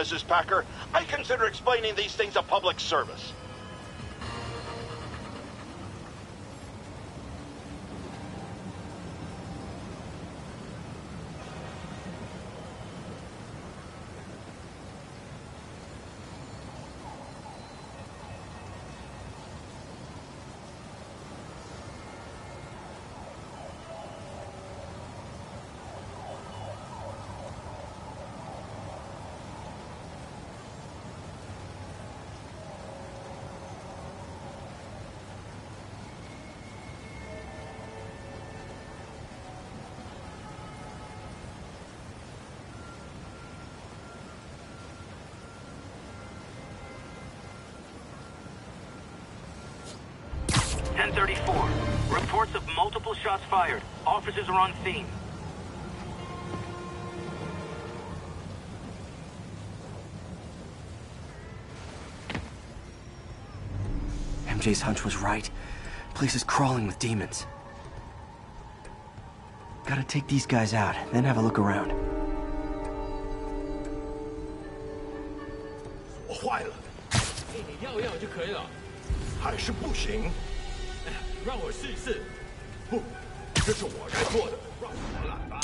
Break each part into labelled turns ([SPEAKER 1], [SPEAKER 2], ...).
[SPEAKER 1] Mrs. Packer. I consider explaining these things a public service.
[SPEAKER 2] Reports of multiple shots fired. Officers are on scene.
[SPEAKER 3] MJ's hunch was right. Place is crawling with demons. Gotta take these guys out, then have a look around.
[SPEAKER 4] 我坏了，
[SPEAKER 5] 你要就可以了。
[SPEAKER 4] 还是不行。
[SPEAKER 5] 让我试一试。
[SPEAKER 4] 不，这是我该做的，让我来吧。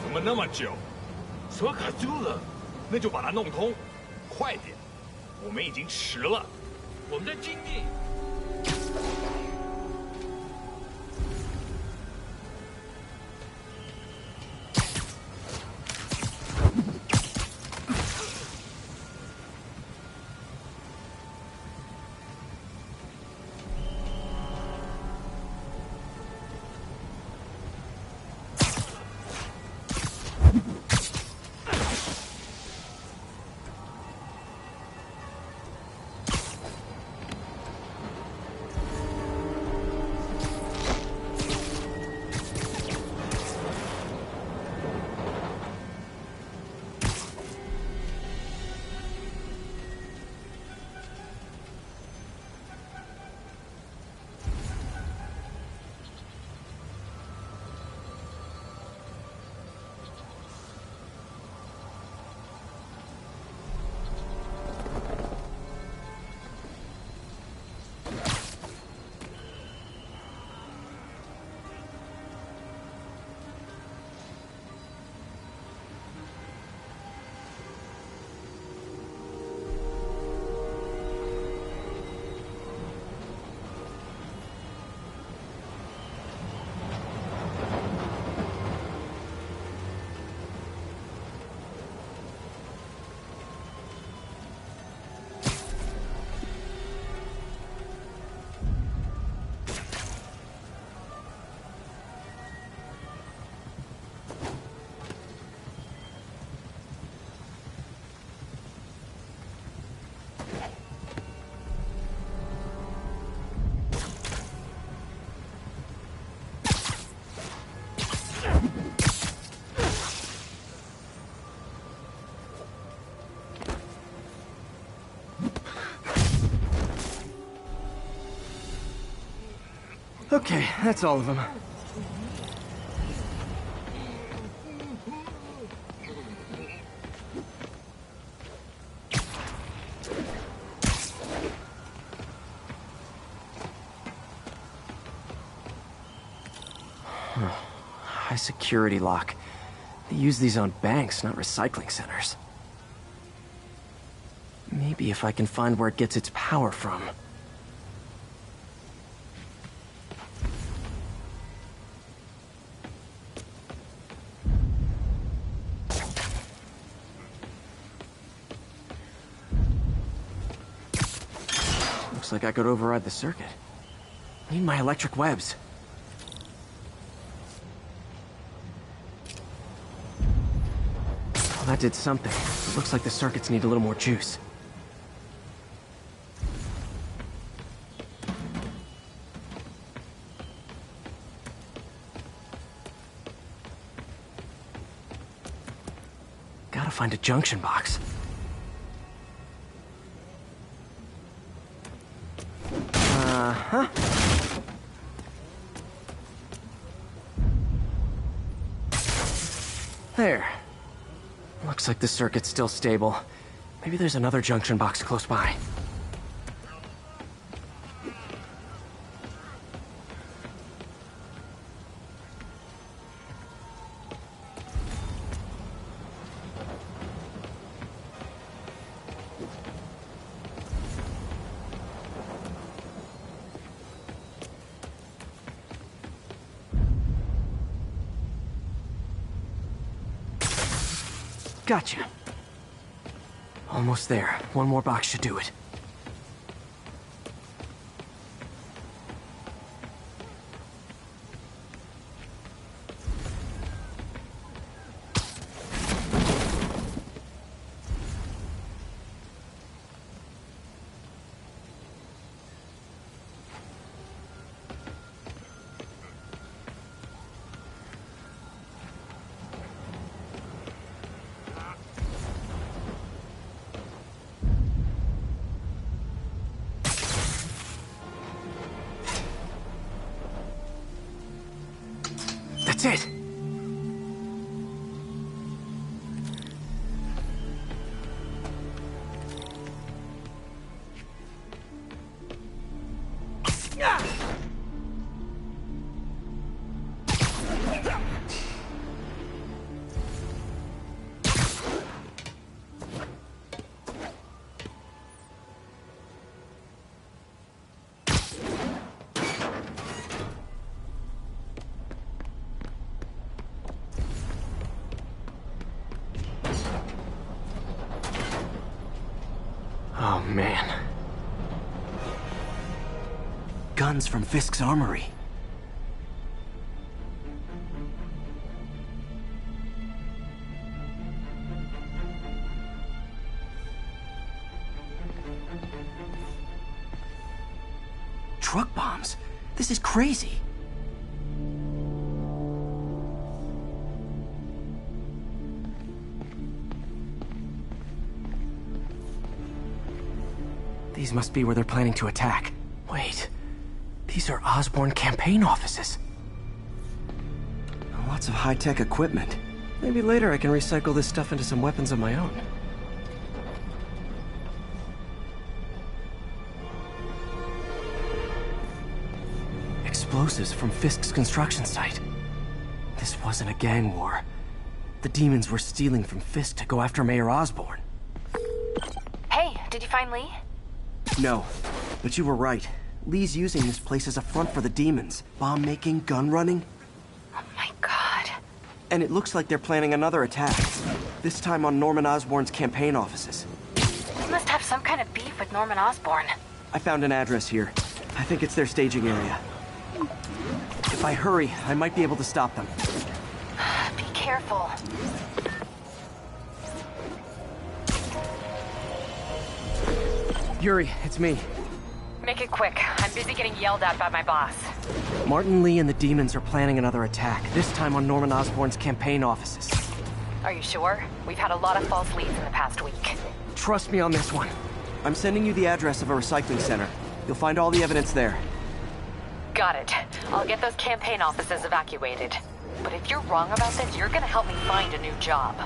[SPEAKER 5] 怎么那么久？车卡住了，
[SPEAKER 4] 那就把它弄通，快点，我们已经迟了。
[SPEAKER 5] 我们在尽力。
[SPEAKER 3] Okay, that's all of them. high security lock. They use these on banks, not recycling centers. Maybe if I can find where it gets its power from. Looks like I could override the circuit. Need my electric webs. Well, that did something. It looks like the circuits need a little more juice. Gotta find a junction box. Uh-huh. There. Looks like the circuit's still stable. Maybe there's another junction box close by. Gotcha. Almost there. One more box should do it. That's it! Oh, man. Guns from Fisk's armory. Truck bombs? This is crazy. These must be where they're planning to attack. Wait, these are Osborn campaign offices. Lots of high-tech equipment. Maybe later I can recycle this stuff into some weapons of my own. Explosives from Fisk's construction site. This wasn't a gang war. The demons were stealing from Fisk to go after Mayor Osborn.
[SPEAKER 6] Hey, did you find Lee?
[SPEAKER 3] No, but you were right. Lee's using this place as a front for the demons. Bomb-making, gun-running.
[SPEAKER 6] Oh my god.
[SPEAKER 3] And it looks like they're planning another attack. This time on Norman Osborn's campaign offices.
[SPEAKER 6] They must have some kind of beef with Norman Osborn.
[SPEAKER 3] I found an address here. I think it's their staging area. If I hurry, I might be able to stop them.
[SPEAKER 6] Be careful.
[SPEAKER 3] Yuri, it's me.
[SPEAKER 6] Make it quick. I'm busy getting yelled at by my boss.
[SPEAKER 3] Martin Lee and the demons are planning another attack, this time on Norman Osborn's campaign offices.
[SPEAKER 6] Are you sure? We've had a lot of false leads in the past week.
[SPEAKER 3] Trust me on this one. I'm sending you the address of a recycling center. You'll find all the evidence there.
[SPEAKER 6] Got it. I'll get those campaign offices evacuated. But if you're wrong about this, you're gonna help me find a new job.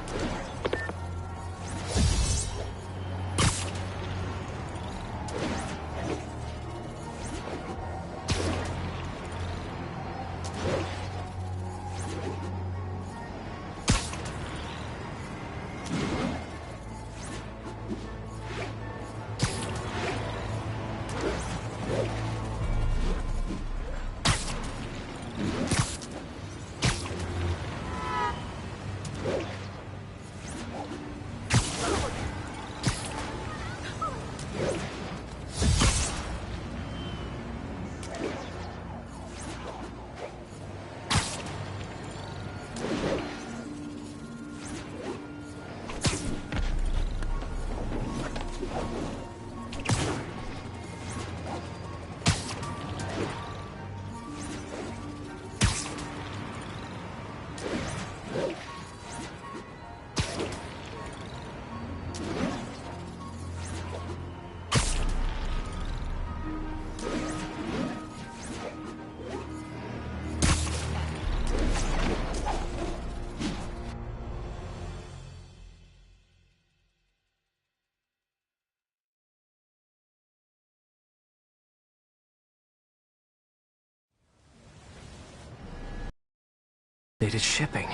[SPEAKER 3] Dated shipping.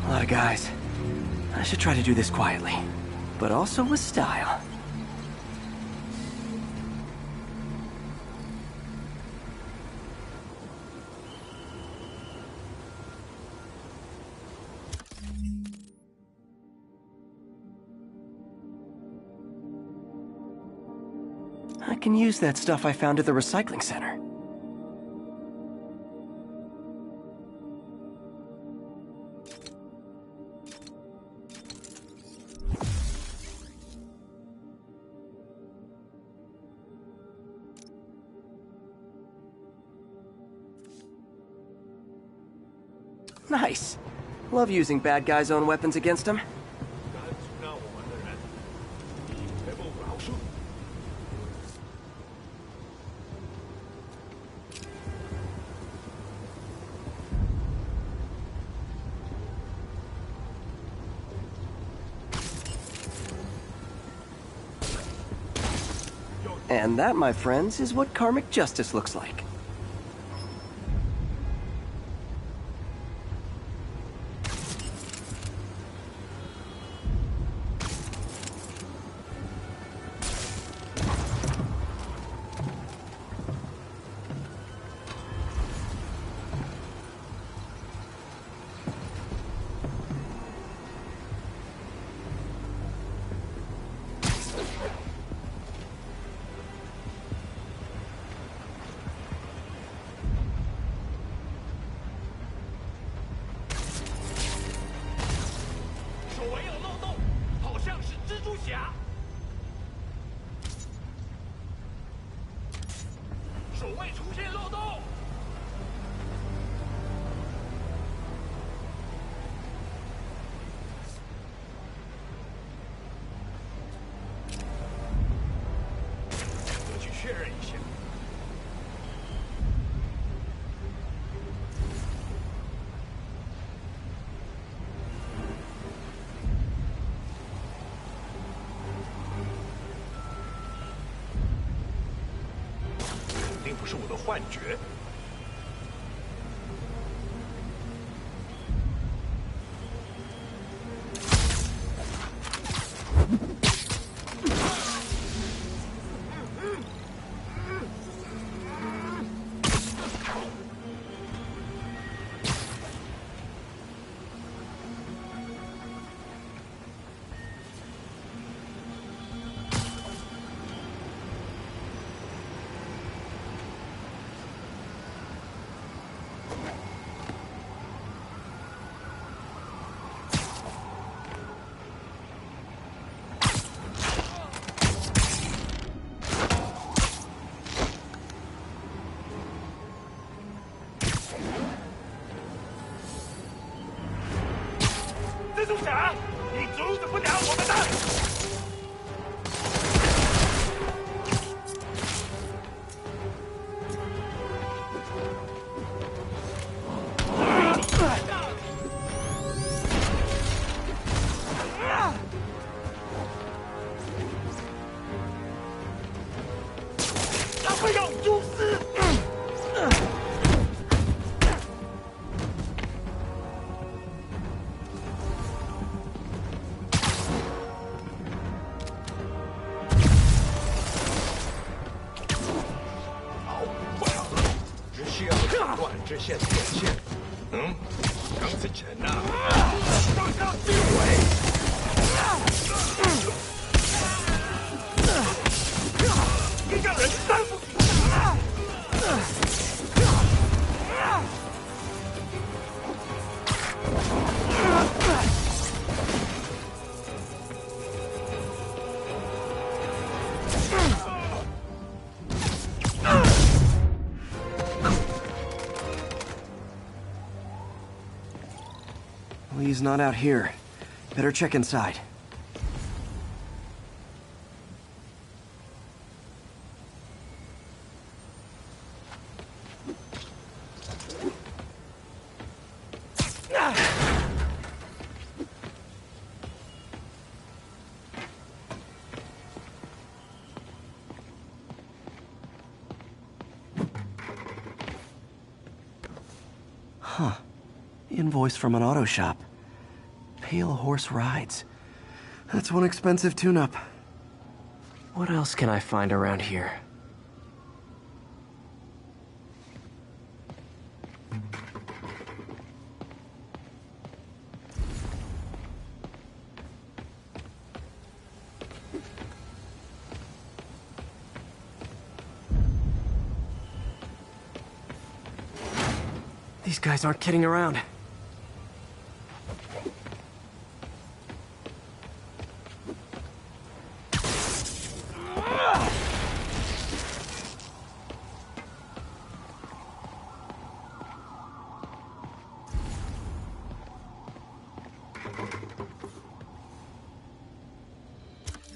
[SPEAKER 3] A lot of guys. I should try to do this quietly, but also with style. I can use that stuff I found at the recycling center. Nice. Love using bad guys' own weapons against them.
[SPEAKER 5] 敢阻挠我们的人，你绝不饶恕。
[SPEAKER 3] And that, my friends, is what karmic justice looks like.
[SPEAKER 4] 定不是我的幻觉。
[SPEAKER 5] 蜘蛛侠，你阻止不了我们的。他会让蛛丝。
[SPEAKER 4] 直线变线，张子晨呐，放上机会！你让人担不起。
[SPEAKER 3] He's not out here. Better check inside. Invoice from an auto shop. Pale Horse Rides. That's one expensive tune-up. What else can I find around here? These guys aren't kidding around.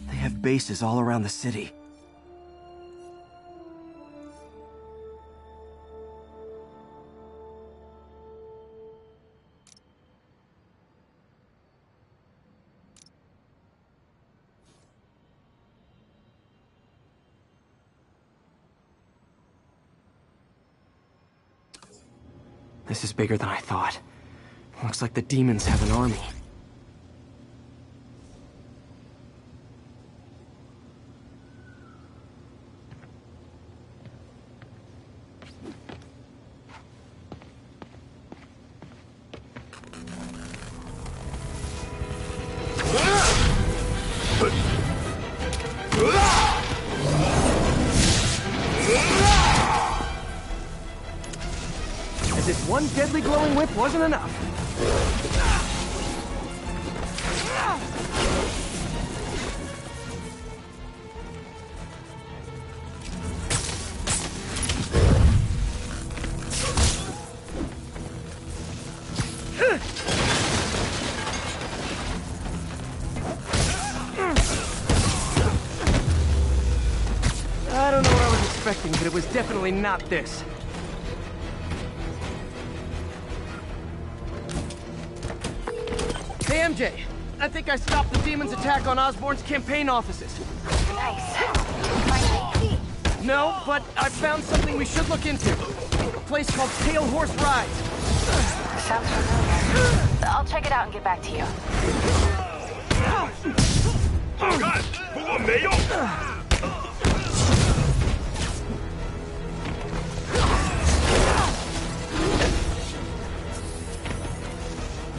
[SPEAKER 3] They have bases all around the city. This is bigger than I thought. Looks like the demons have an army. As if one deadly glowing whip wasn't enough. I don't know what I was expecting, but it was definitely not this. Hey, MJ. I think I stopped the demon's attack on Osborn's campaign offices.
[SPEAKER 6] Nice. Finally.
[SPEAKER 3] No, but I found something we should look into. A place called Pale Horse Rides.
[SPEAKER 6] Sounds familiar. I'll check it out and get back to you.
[SPEAKER 4] 好看，不过没用。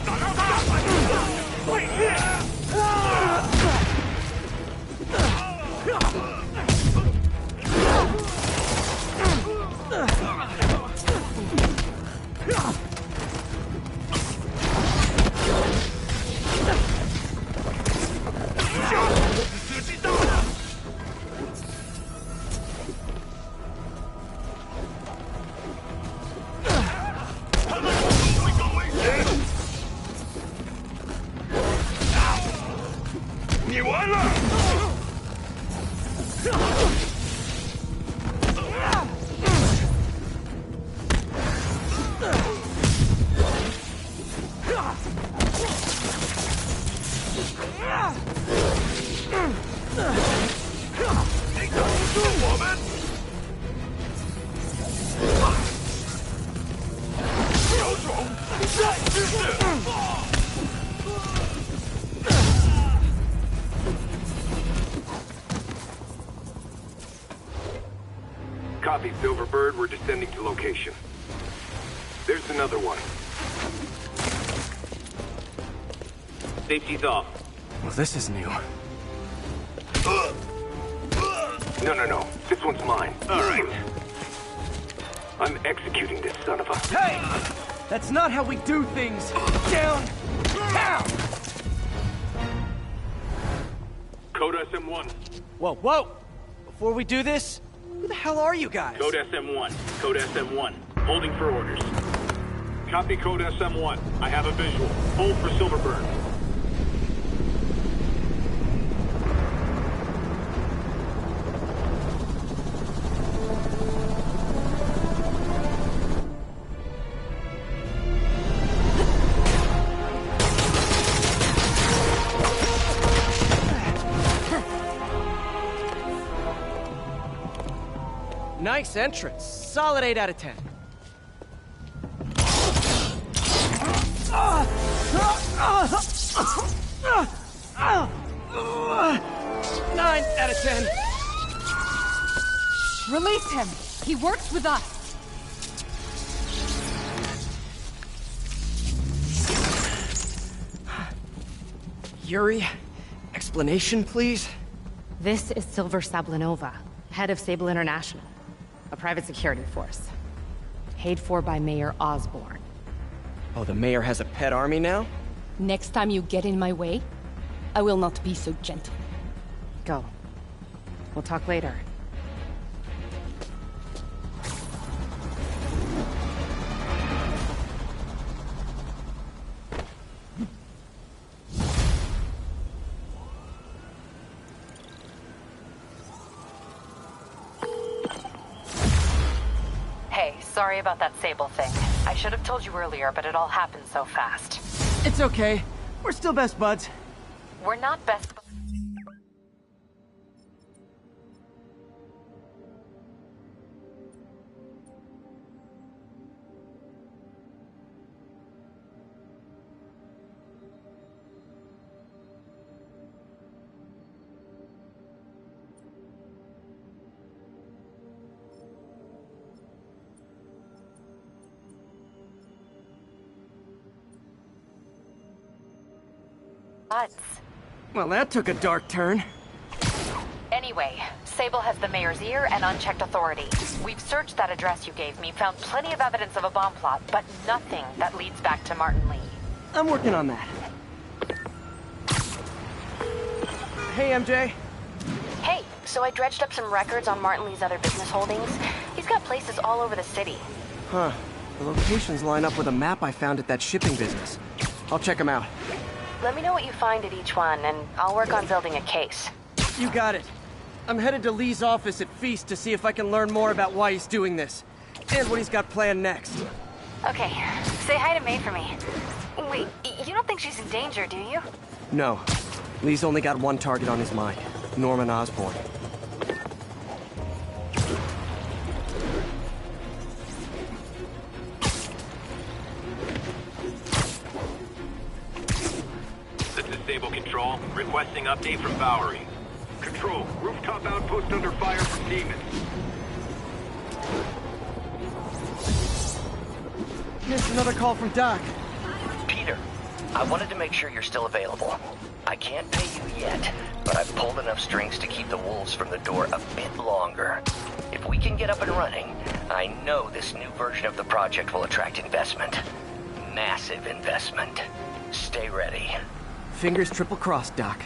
[SPEAKER 4] 打到他！毁灭！ 你完了！ 你挡不住我们！有种，再试试！
[SPEAKER 7] Copy, Silverbird. We're descending to location. There's another one.
[SPEAKER 2] Safety's off.
[SPEAKER 3] Well, this is new.
[SPEAKER 7] No. This one's mine. All right. I'm executing this son of a...
[SPEAKER 3] Hey! That's not how we do things! Downtown!
[SPEAKER 2] Code SM1.
[SPEAKER 3] Whoa! Before we do this, who the hell are you guys?
[SPEAKER 2] Code SM1. Code SM1. Holding for orders. Copy Code SM1. I have a visual. Hold for Silverburn.
[SPEAKER 3] Nice entrance. Solid 8 out of 10. Nine out of 10.
[SPEAKER 8] Release him! He works with us!
[SPEAKER 3] Yuri, explanation, please?
[SPEAKER 8] This is Silver Sablinova, head of Sable International, a private security force. Paid for by Mayor Osborne.
[SPEAKER 3] Oh, the mayor has a pet army now?
[SPEAKER 8] Next time you get in my way, I will not be so gentle. Go. We'll talk later.
[SPEAKER 6] Hey, sorry about that Sable thing. I should have told you earlier, but it all happened so fast.
[SPEAKER 3] It's okay. We're still best buds.
[SPEAKER 6] We're not best buds.
[SPEAKER 3] Well, that took a dark turn.
[SPEAKER 6] Anyway, Sable has the mayor's ear and unchecked authority. We've searched that address you gave me, found plenty of evidence of a bomb plot, but nothing that leads back to Martin Lee.
[SPEAKER 3] I'm working on that. Hey, MJ.
[SPEAKER 6] Hey, so I dredged up some records on Martin Lee's other business holdings. He's got places all over the city.
[SPEAKER 3] Huh. The locations line up with a map I found at that shipping business. I'll check them out.
[SPEAKER 6] Let me know what you find at each one, and I'll work on building a case.
[SPEAKER 3] You got it. I'm headed to Lee's office at Feast to see if I can learn more about why he's doing this. And what he's got planned next.
[SPEAKER 6] Okay, say hi to May for me. Wait, you don't think she's in danger, do you?
[SPEAKER 3] No. Lee's only got one target on his mind. Norman Osborn.
[SPEAKER 2] This is Sable Control, requesting update from Bowery. Control, rooftop outpost under fire from demons.
[SPEAKER 3] Missed another call from Doc.
[SPEAKER 9] Peter, I wanted to make sure you're still available. I can't pay you yet, but I've pulled enough strings to keep the wolves from the door a bit longer. If we can get up and running, I know this new version of the project will attract investment. Massive investment. Stay ready.
[SPEAKER 3] Fingers triple crossed, Doc.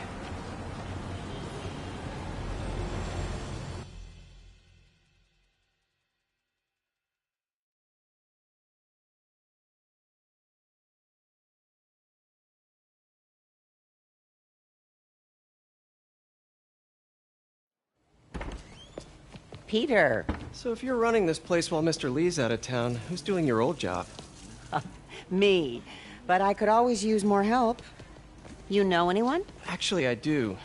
[SPEAKER 10] Peter.
[SPEAKER 3] So if you're running this place while Mr. Lee's out of town, who's doing your old job?
[SPEAKER 10] Me. But I could always use more help. You know anyone?
[SPEAKER 3] Actually, I do.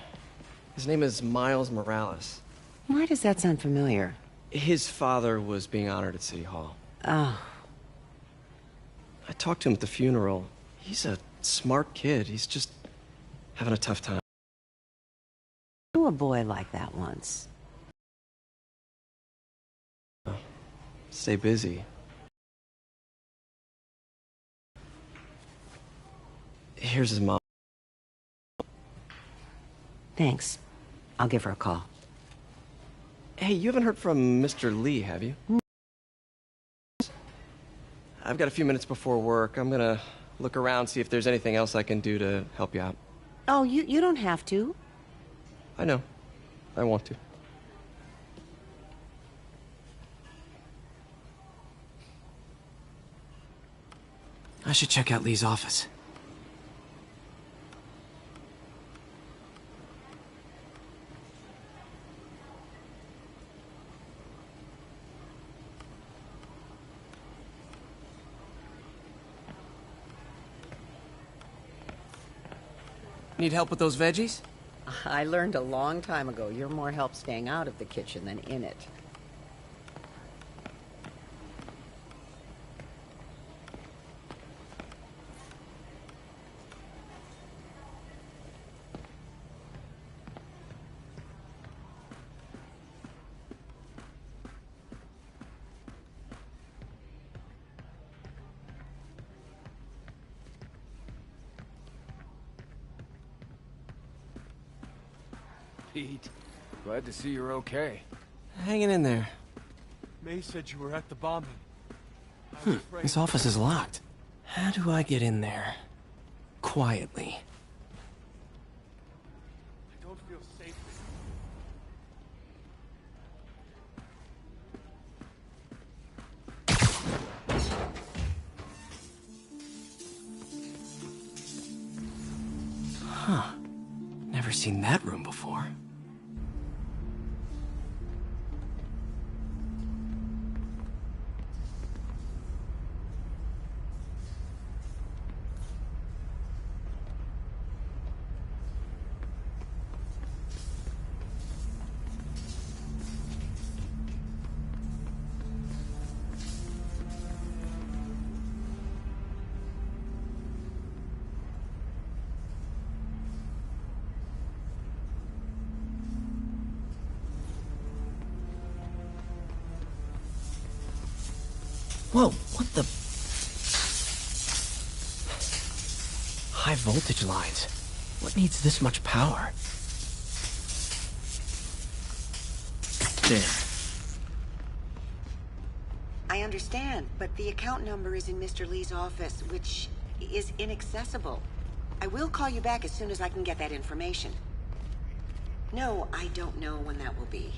[SPEAKER 3] His name is Miles Morales.
[SPEAKER 10] Why does that sound familiar?
[SPEAKER 3] His father was being honored at City Hall.
[SPEAKER 10] Oh.
[SPEAKER 3] I talked to him at the funeral. He's a smart kid. He's just having a tough time.
[SPEAKER 10] I knew a boy like that once.
[SPEAKER 3] Stay busy. Here's his mom.
[SPEAKER 10] Thanks. I'll give her a call.
[SPEAKER 3] Hey, you haven't heard from Mr. Lee, have you? I've got a few minutes before work. I'm gonna look around, see if there's anything else I can do to help you out.
[SPEAKER 10] Oh, you don't have to.
[SPEAKER 3] I know. I want to. I should check out Lee's office. Need help with those veggies?
[SPEAKER 10] I learned a long time ago you're more help staying out of the kitchen than in it.
[SPEAKER 4] Pete. Glad to see you're okay.
[SPEAKER 3] Hanging in there.
[SPEAKER 5] May said you were at the bombing. I was afraid.
[SPEAKER 3] This office is locked. How do I get in there? Quietly.
[SPEAKER 5] I don't feel safe.
[SPEAKER 3] Huh. Never seen that room before. Whoa, what the... High voltage lines. What needs this much power? There.
[SPEAKER 10] I understand, but the account number is in Mr. Lee's office, which is inaccessible. I will call you back as soon as I can get that information. No, I don't know when that will be.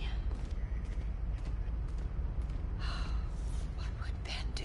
[SPEAKER 10] What would Ben do?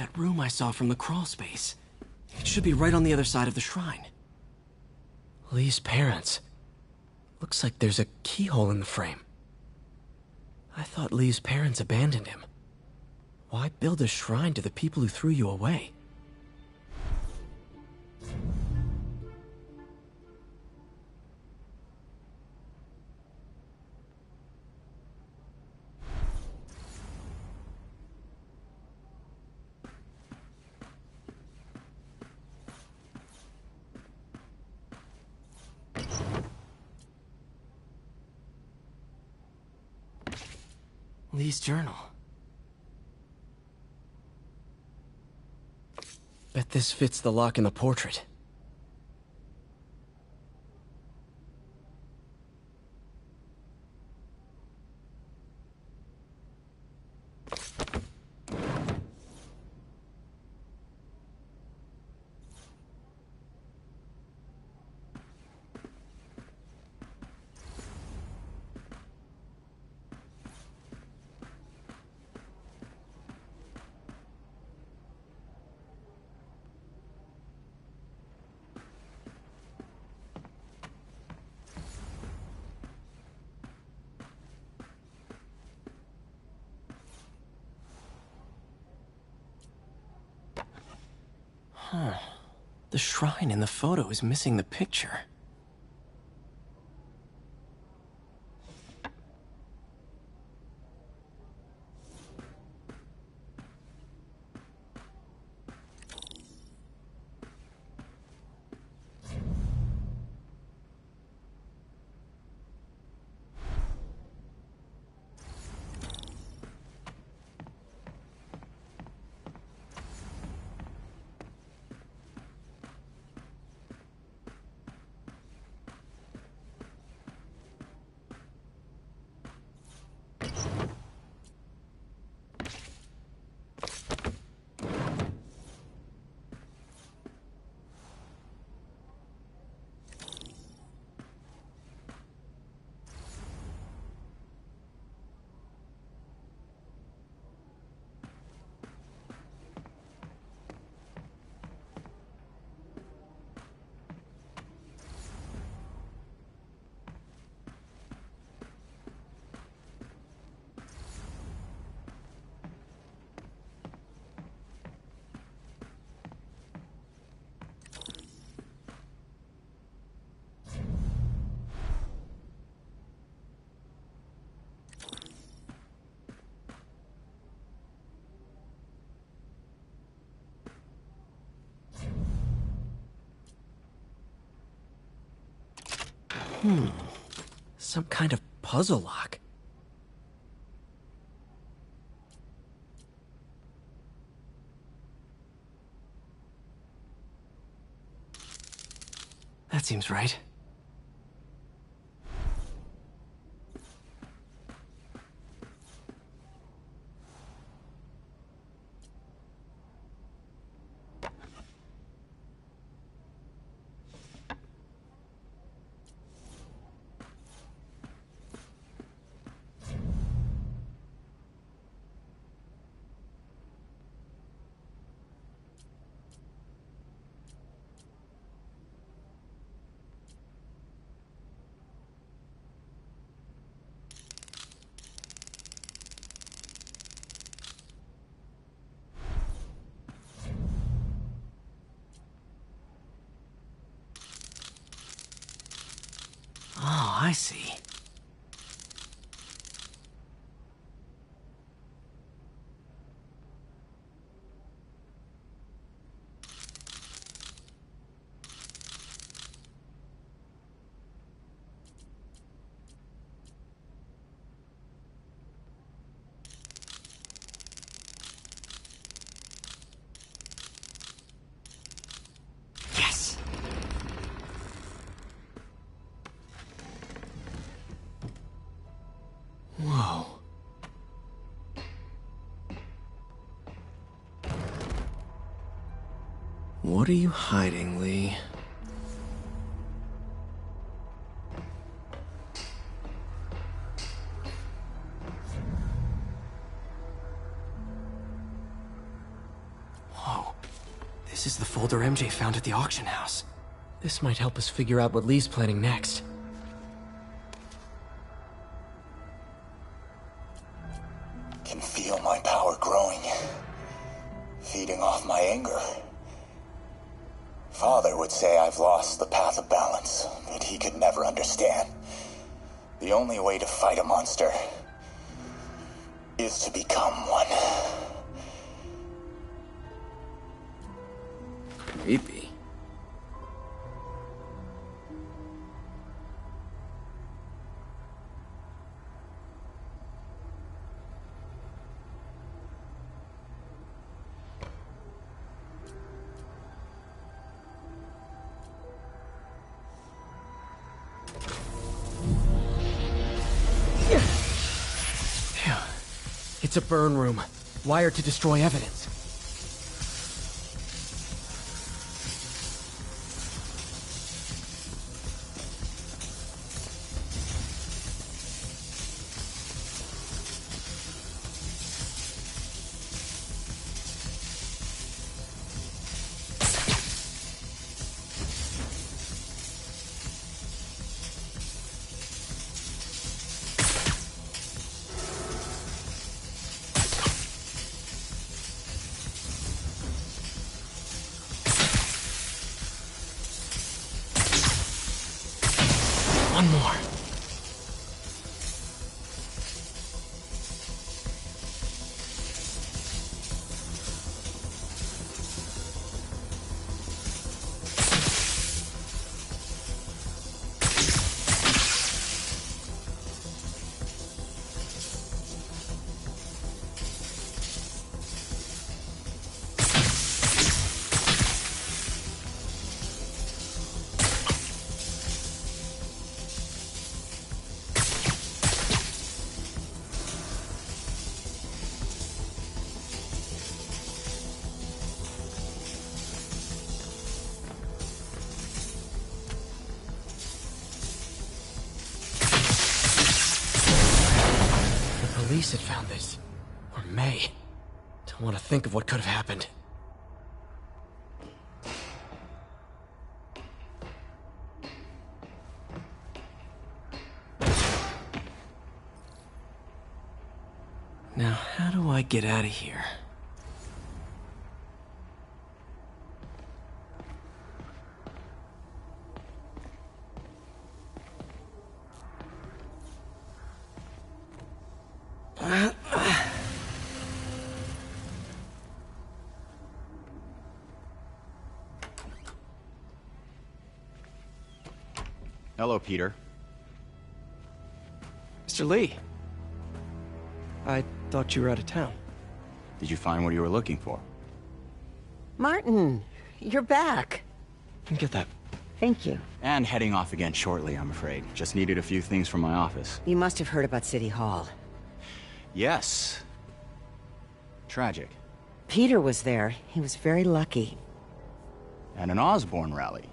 [SPEAKER 3] That room I saw from the crawl space. It should be right on the other side of the shrine. Lee's parents. Looks like there's a keyhole in the frame. I thought Lee's parents abandoned him. Why build a shrine to the people who threw you away? Lee's journal. Bet this fits the lock in the portrait. Huh. The shrine in the photo is missing the picture. Some kind of puzzle lock. That seems right. Oh, I see. Yes! Whoa. What are you hiding, Lee? This is the folder MJ found at the auction house. This might help us figure out what Lee's planning next.
[SPEAKER 11] Can feel my power growing, feeding off my anger. Father would say I've lost the path of balance, but he could never understand. The only way to fight a monster is to become one.
[SPEAKER 3] Creepy. It's a burn room, wired to destroy evidence. One more. Police had found this. Or May. Don't want to think of what could have happened. Now, how do I get out of here?
[SPEAKER 12] Hello, Peter.
[SPEAKER 3] Mr. Lee. I thought you were out of town.
[SPEAKER 12] Did you find what you were looking for?
[SPEAKER 10] Martin, you're back.
[SPEAKER 3] Get that.
[SPEAKER 10] Thank you.
[SPEAKER 12] And heading off again shortly, I'm afraid. Just needed a few things from my office.
[SPEAKER 10] You must have heard about City Hall.
[SPEAKER 12] Yes. Tragic.
[SPEAKER 10] Peter was there. He was very lucky.
[SPEAKER 12] And an Osborn rally.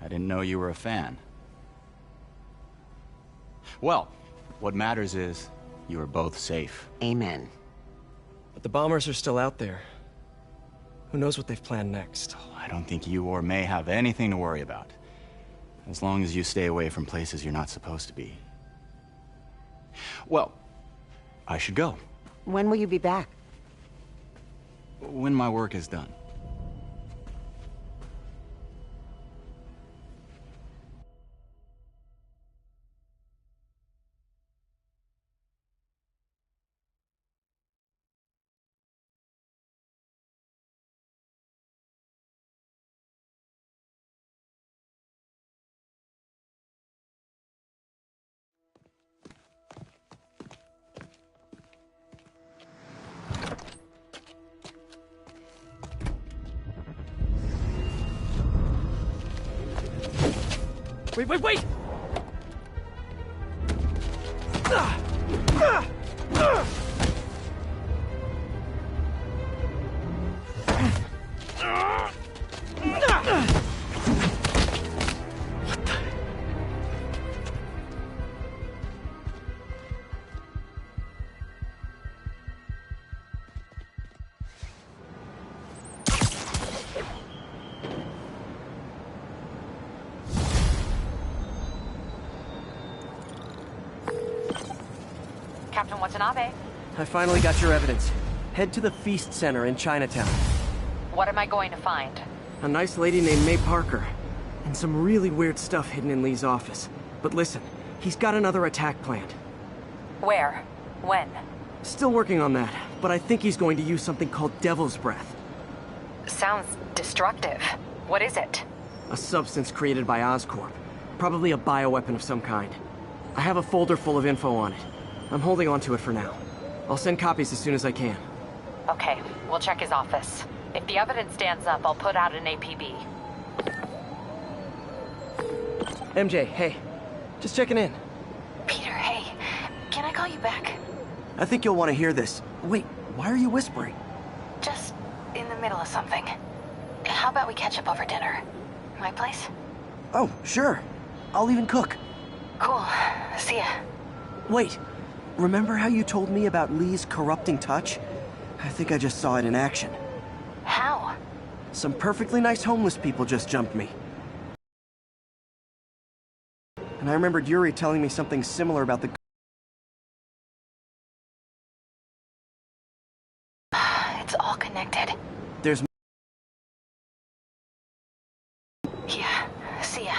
[SPEAKER 12] I didn't know you were a fan. Well, what matters is you are both safe.
[SPEAKER 10] Amen.
[SPEAKER 3] But the bombers are still out there. Who knows what they've planned next?
[SPEAKER 12] I don't think you or May have anything to worry about. As long as you stay away from places you're not supposed to be. Well, I should go.
[SPEAKER 10] When will you be back?
[SPEAKER 12] When my work is done.
[SPEAKER 3] Wait!
[SPEAKER 6] Captain Watanabe.
[SPEAKER 3] I finally got your evidence. Head to the Feast Center in Chinatown.
[SPEAKER 6] What am I going to find?
[SPEAKER 3] A nice lady named May Parker. And some really weird stuff hidden in Lee's office. But listen, he's got another attack planned.
[SPEAKER 6] Where? When?
[SPEAKER 3] Still working on that, but I think he's going to use something called Devil's Breath.
[SPEAKER 6] Sounds destructive. What is it?
[SPEAKER 3] A substance created by Oscorp. Probably a bioweapon of some kind. I have a folder full of info on it. I'm holding on to it for now. I'll send copies as soon as I can.
[SPEAKER 6] Okay, we'll check his office. If the evidence stands up, I'll put out an APB.
[SPEAKER 3] MJ, hey. Just checking in.
[SPEAKER 6] Peter, hey. Can I call you back?
[SPEAKER 3] I think you'll want to hear this. Wait, why are you whispering?
[SPEAKER 6] Just in the middle of something. How about we catch up over dinner? My place?
[SPEAKER 3] Oh, sure. I'll even cook.
[SPEAKER 6] Cool. See ya.
[SPEAKER 3] Wait. Remember how you told me about Lee's corrupting touch? I think I just saw it in action.
[SPEAKER 6] How?
[SPEAKER 3] Some perfectly nice homeless people just jumped me. And I remembered Yuri telling me something similar about the...
[SPEAKER 6] It's all connected.
[SPEAKER 3] There's...
[SPEAKER 6] Yeah, see ya.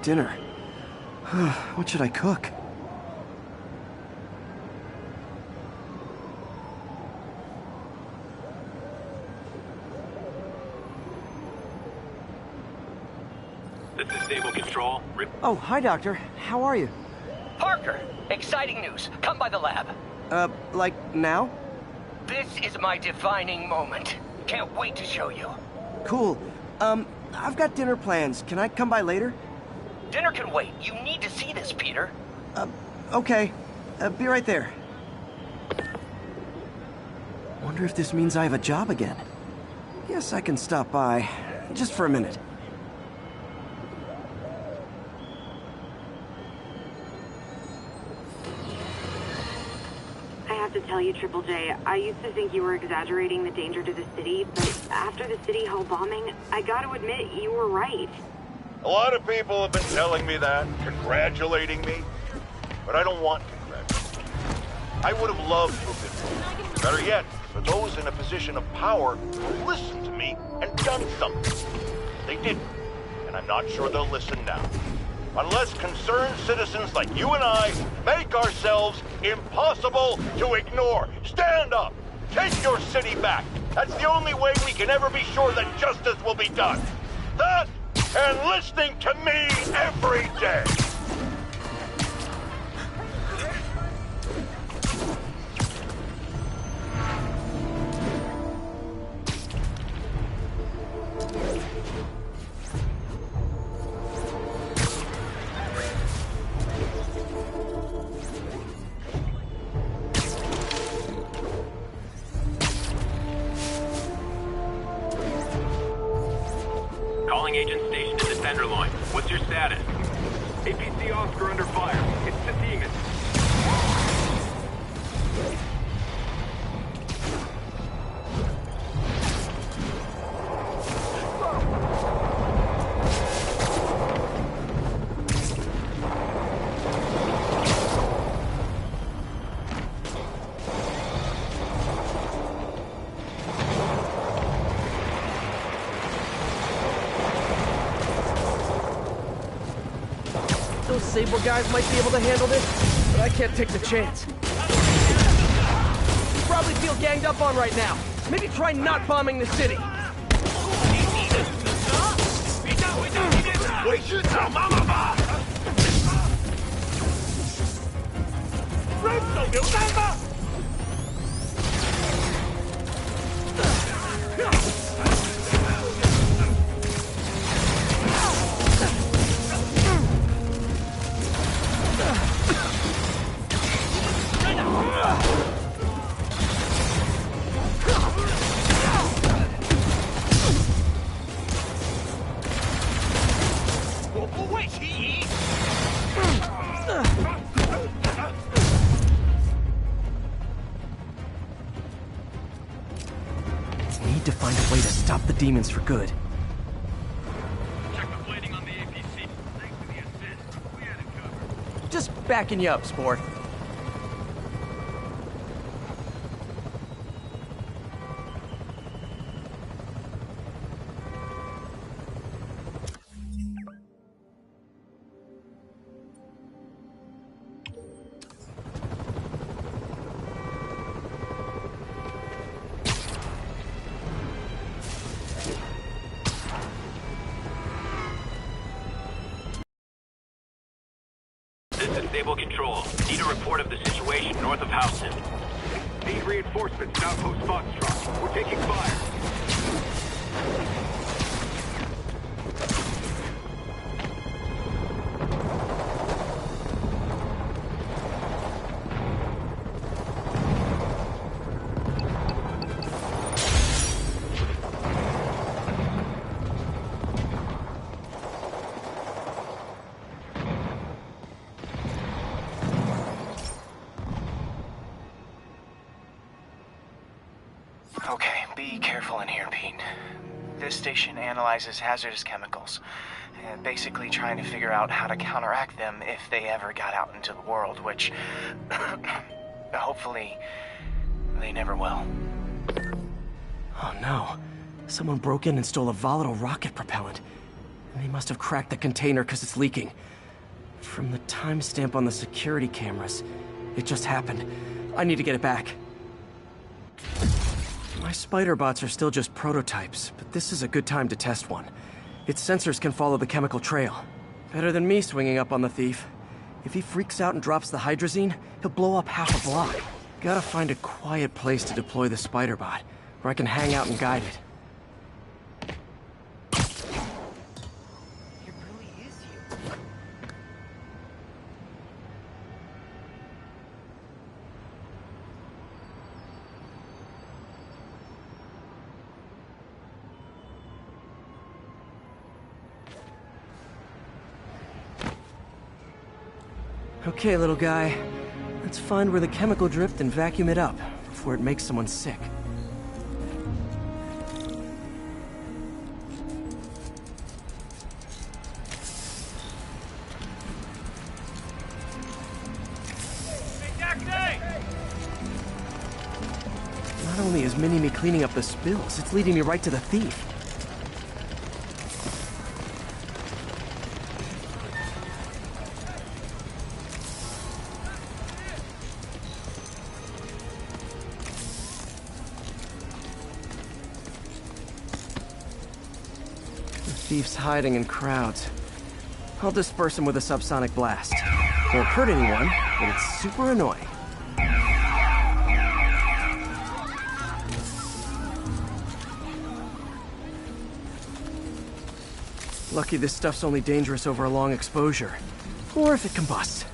[SPEAKER 3] Dinner. What should I cook?
[SPEAKER 2] This is Stable Control.
[SPEAKER 3] Oh, hi, Doctor. How are you?
[SPEAKER 9] Parker, exciting news. Come by the lab.
[SPEAKER 3] Like now?
[SPEAKER 9] This is my defining moment. Can't wait to show you.
[SPEAKER 3] Cool. I've got dinner plans. Can I come by later?
[SPEAKER 9] Dinner can wait. You need to see this, Peter.
[SPEAKER 3] Okay. Be right there. Wonder if this means I have a job again. Guess I can stop by. Just for a minute.
[SPEAKER 13] I have to tell you, Triple J, I used to think you were exaggerating the danger to the city, but after the City Hall bombing, I gotta admit, you were right.
[SPEAKER 1] A lot of people have been telling me that, congratulating me, but I don't want congratulations. I would have loved to have been wrong. Better yet, for those in a position of power who listened to me and done something. They didn't, and I'm not sure they'll listen now. Unless concerned citizens like you and I make ourselves impossible to ignore. Stand up! Take your city back! That's the only way we can ever be sure that justice will be done. That and listening to me every day!
[SPEAKER 2] Calling agent stationed in the Tenderloin. What's your status? APC Oscar under fire. It's the demon.
[SPEAKER 3] Those Sable guys might be able to handle this, but I can't take the chance. You probably feel ganged up on right now. Maybe try not bombing the city. Need to find a way to stop the demons for good.
[SPEAKER 2] Check the plating on the APC. Thanks for the assist. We had it covered.
[SPEAKER 3] Just backing you up, sport.
[SPEAKER 2] Stable control. Need a report of the situation north of Houston. Need reinforcements at Outpost Foxtrot. We're taking fire.
[SPEAKER 14] Okay, be careful in here, Pete. This station analyzes hazardous chemicals, and basically trying to figure out how to counteract them if they ever got out into the world, which hopefully they never will.
[SPEAKER 3] Oh no. Someone broke in and stole a volatile rocket propellant. And they must have cracked the container because it's leaking. From the timestamp on the security cameras, it just happened. I need to get it back. My spider bots are still just prototypes, but this is a good time to test one. Its sensors can follow the chemical trail. Better than me swinging up on the thief. If he freaks out and drops the hydrazine, he'll blow up half a block. Gotta find a quiet place to deploy the spider bot, where I can hang out and guide it. Okay, little guy. Let's find where the chemical dripped and vacuum it up before it makes someone sick. Not only is Mini-Me cleaning up the spills, it's leading me right to the thief. Thief's hiding in crowds. I'll disperse him with a subsonic blast. Won't hurt anyone, but it's super annoying. Lucky this stuff's only dangerous over a long exposure. Or if it combusts.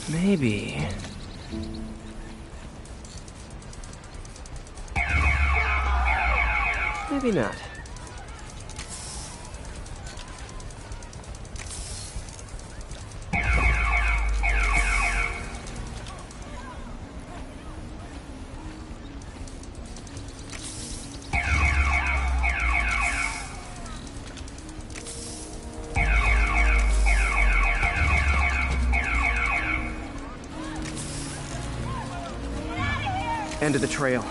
[SPEAKER 3] Maybe... maybe not. End of the trail.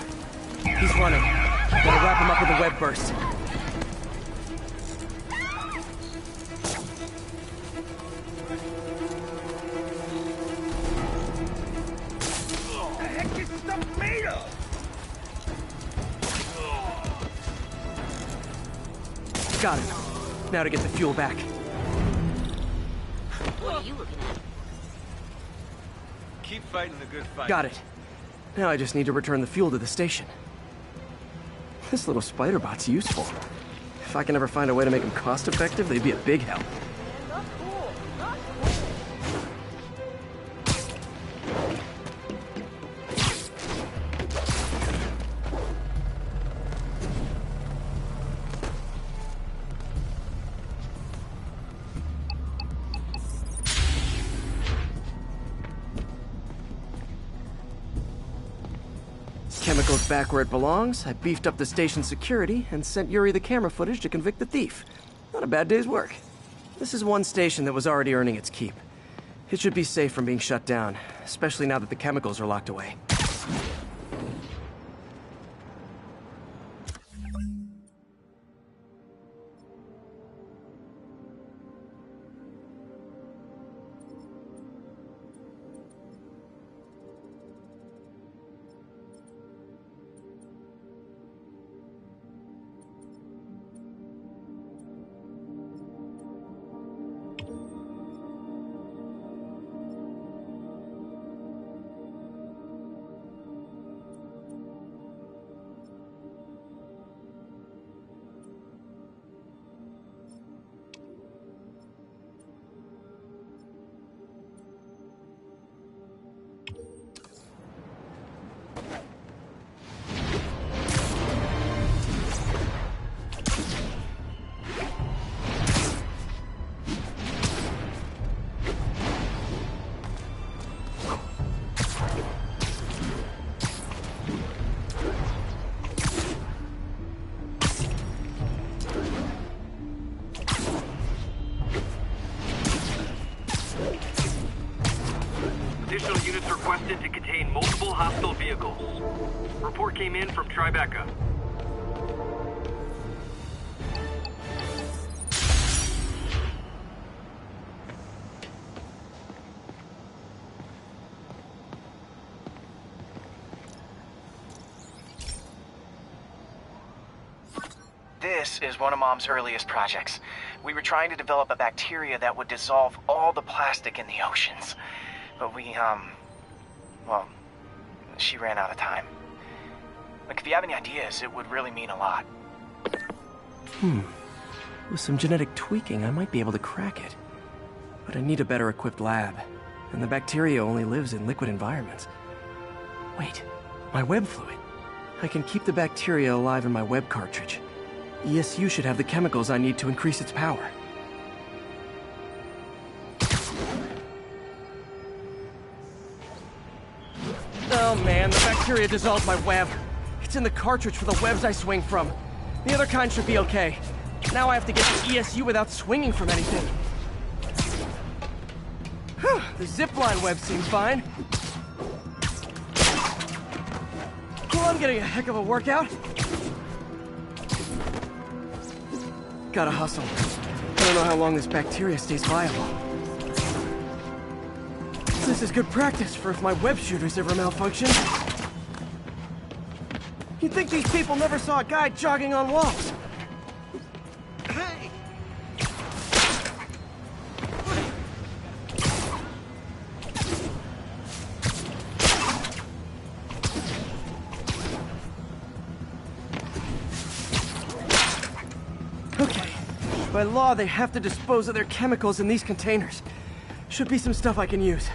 [SPEAKER 3] He's running. Gotta wrap him up with a web burst.
[SPEAKER 4] What the heck is this stuff made of?
[SPEAKER 3] Got him. Now to get the fuel back.
[SPEAKER 15] What are you looking at?
[SPEAKER 5] Keep fighting the good fight.
[SPEAKER 3] Got it. Now I just need to return the fuel to the station. This little spider bot's useful. If I can ever find a way to make them cost-effective, they'd be a big help. Chemicals back where it belongs. I beefed up the station's security and sent Yuri the camera footage to convict the thief. Not a bad day's work. This is one station that was already earning its keep. It should be safe from being shut down, especially now that the chemicals are locked away.
[SPEAKER 2] listed to contain multiple hostile vehicles. Report came in from Tribeca.
[SPEAKER 14] This is one of Mom's earliest projects. We were trying to develop a bacteria that would dissolve all the plastic in the oceans. But well, she ran out of time. Look, if you have any ideas, it would really mean a lot.
[SPEAKER 3] With some genetic tweaking, I might be able to crack it. But I need a better equipped lab, and the bacteria only lives in liquid environments. Wait, my web fluid. I can keep the bacteria alive in my web cartridge. ESU should have the chemicals I need to increase its power. Oh man, the bacteria dissolved my web. It's in the cartridge for the webs I swing from. The other kind should be okay. Now I have to get to ESU without swinging from anything. Whew, the zipline web seems fine. Well, I'm getting a heck of a workout. Gotta hustle. I don't know how long this bacteria stays viable. This is good practice for if my web shooters ever malfunction. You'd think these people never saw a guy jogging on walls. Hey! Okay. By law, they have to dispose of their chemicals in these containers. Should be some stuff I can use.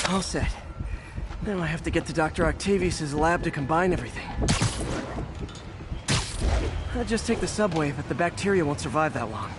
[SPEAKER 3] All set. Now I have to get to Dr. Octavius's lab to combine everything. I'll just take the subway, but the bacteria won't survive that long.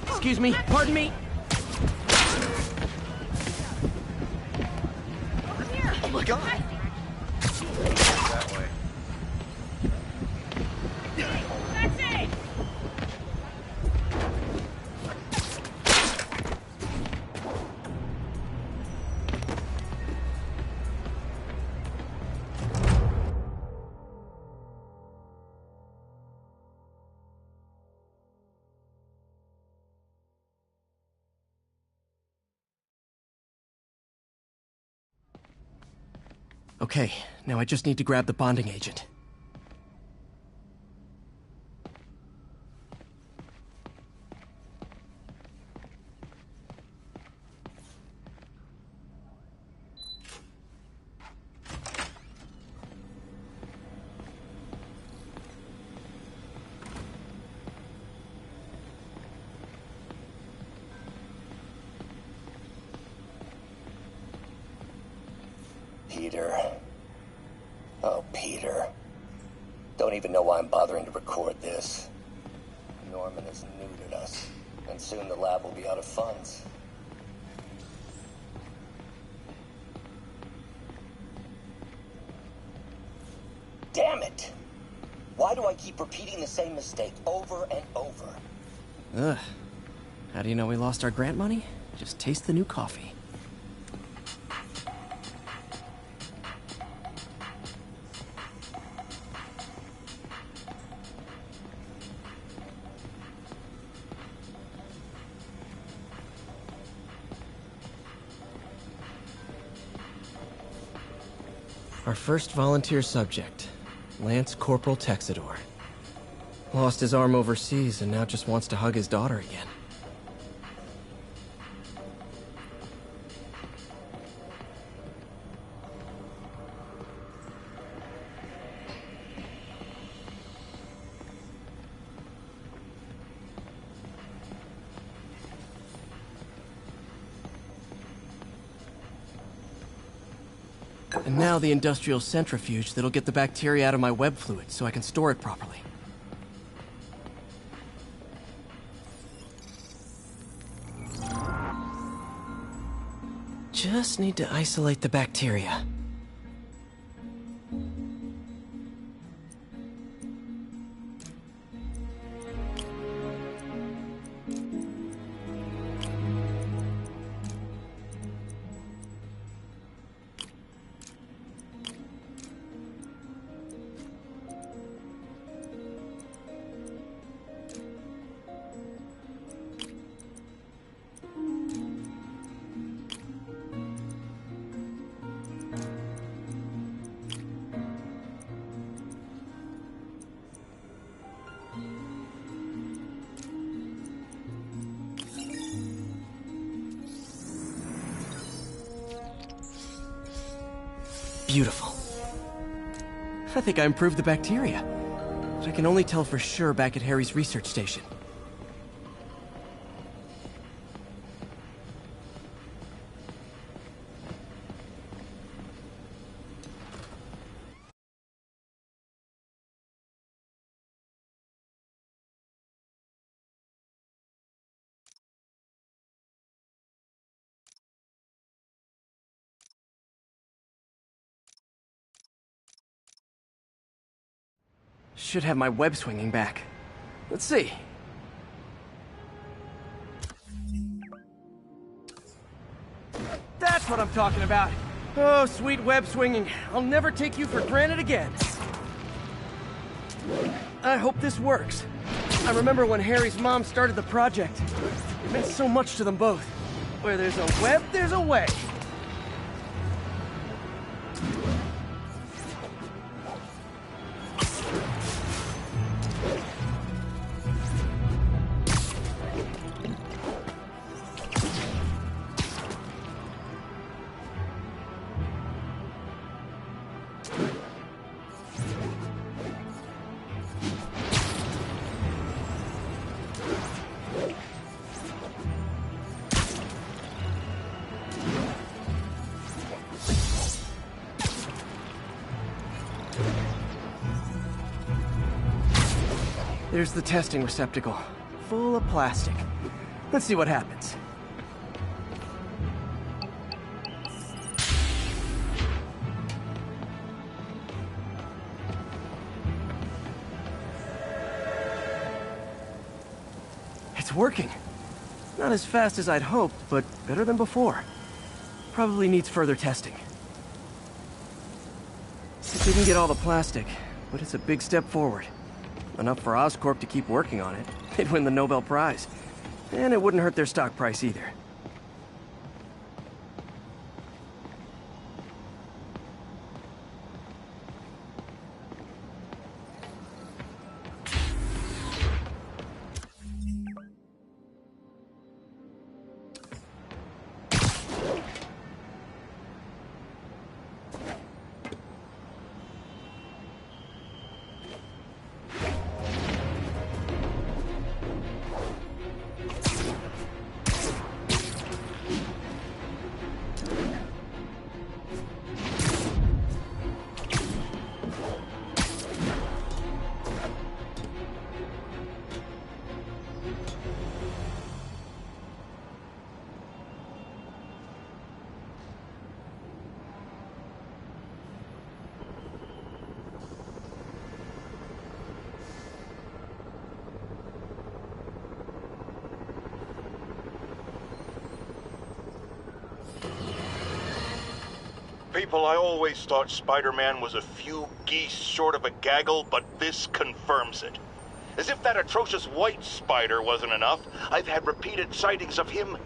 [SPEAKER 3] Excuse me, pardon me.
[SPEAKER 4] Oh my God! That way.
[SPEAKER 3] Okay, now I just need to grab the bonding agent.
[SPEAKER 9] Peter. Oh, Peter. Don't even know why I'm bothering to record this. Norman has neutered us, and soon the lab will be out of funds. Damn it! Why do I keep repeating the same mistake over and over?
[SPEAKER 3] Ugh. How do you know we lost our grant money? Just taste the new coffee. Our first volunteer subject, Lance Corporal Texidor. Lost his arm overseas and now just wants to hug his daughter again. And now the industrial centrifuge that'll get the bacteria out of my web fluid so I can store it properly. Just need to isolate the bacteria. Beautiful. I think I improved the bacteria, but I can only tell for sure back at Harry's research station. Should have my web swinging back. Let's see. That's what I'm talking about. Oh, sweet web swinging. I'll never take you for granted again. I hope this works. I remember when Harry's mom started the project. It meant so much to them both. Where there's a web, there's a way. There's the testing receptacle, full of plastic. Let's see what happens. It's working. Not as fast as I'd hoped, but better than before. Probably needs further testing. It didn't get all the plastic, but it's a big step forward. Enough for Oscorp to keep working on it. They'd win the Nobel Prize. And it wouldn't hurt their stock price either.
[SPEAKER 1] People, I always thought Spider-Man was a few geese short of a gaggle, but this confirms it. As if that atrocious white spider wasn't enough, I've had repeated sightings of him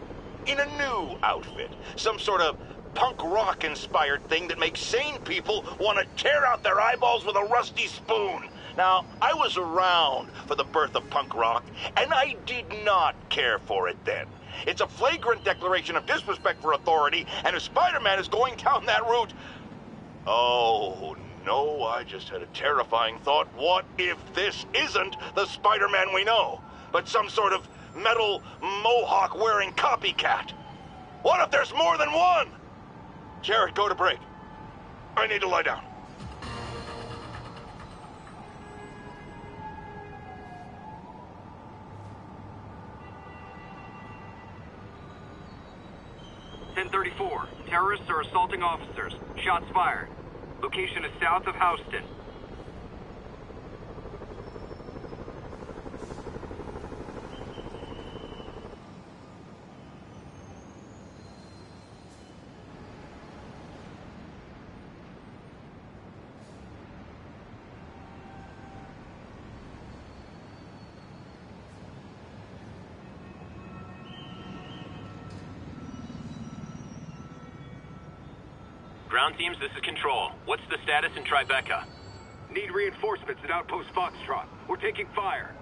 [SPEAKER 1] in a new outfit. Some sort of punk rock-inspired thing that makes sane people want to tear out their eyeballs with a rusty spoon. Now, I was around for the birth of punk rock, and I did not care for it then. It's a flagrant declaration of disrespect for authority, and if Spider-Man is going down that route... Oh, no, I just had a terrifying thought. What if this isn't the Spider-Man we know, but some sort of metal mohawk-wearing copycat? What if there's more than one? Jared, go to break. I need to lie down.
[SPEAKER 15] Terrorists are assaulting officers. Shots fired. Location is south of Houston.
[SPEAKER 2] Ground teams, this is Control. What's the status in Tribeca?
[SPEAKER 15] Need reinforcements at Outpost Foxtrot. We're taking fire.